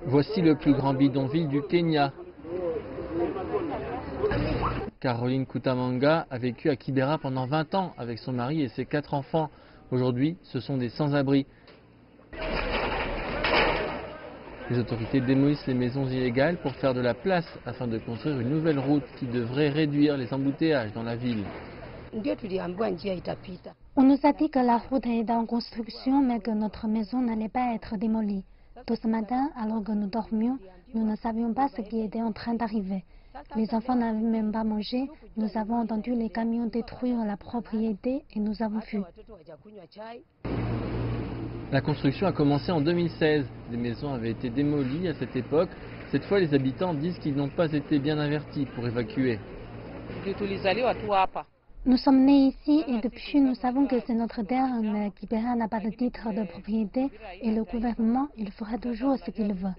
Voici le plus grand bidonville du Kenya. Caroline Kutamanga a vécu à Kibera pendant 20 ans avec son mari et ses 4 enfants. Aujourd'hui, ce sont des sans-abri. Les autorités démolissent les maisons illégales pour faire de la place afin de construire une nouvelle route qui devrait réduire les embouteillages dans la ville. On nous a dit que la route était en construction mais que notre maison n'allait pas être démolie. Tout ce matin, alors que nous dormions, nous ne savions pas ce qui était en train d'arriver. Les enfants n'avaient même pas mangé. Nous avons entendu les camions détruire la propriété et nous avons fui. La construction a commencé en 2016. Des maisons avaient été démolies à cette époque. Cette fois, les habitants disent qu'ils n'ont pas été bien avertis pour évacuer. Nous sommes nés ici et depuis nous savons que c'est notre terre, mais Kibera n'a pas de titre de propriété et le gouvernement, il fera toujours ce qu'il veut.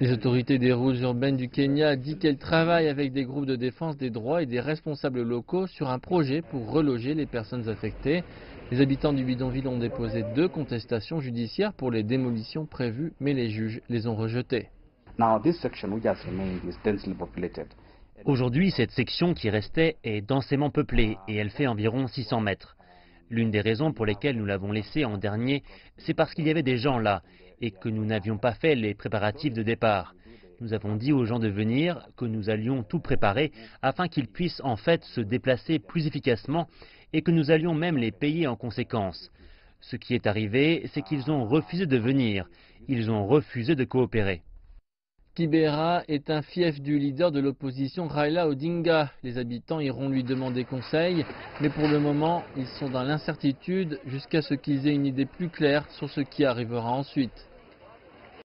Les autorités des routes urbaines du Kenya disent qu'elles travaillent avec des groupes de défense des droits et des responsables locaux sur un projet pour reloger les personnes affectées. Les habitants du bidonville ont déposé 2 contestations judiciaires pour les démolitions prévues, mais les juges les ont rejetées. Aujourd'hui, cette section qui restait est densément peuplée et elle fait environ 600 mètres. L'une des raisons pour lesquelles nous l'avons laissée en dernier, c'est parce qu'il y avait des gens là et que nous n'avions pas fait les préparatifs de départ. Nous avons dit aux gens de venir que nous allions tout préparer afin qu'ils puissent en fait se déplacer plus efficacement et que nous allions même les payer en conséquence. Ce qui est arrivé, c'est qu'ils ont refusé de venir, ils ont refusé de coopérer. Kibera est un fief du leader de l'opposition Raila Odinga. Les habitants iront lui demander conseil, mais pour le moment, ils sont dans l'incertitude jusqu'à ce qu'ils aient une idée plus claire sur ce qui arrivera ensuite.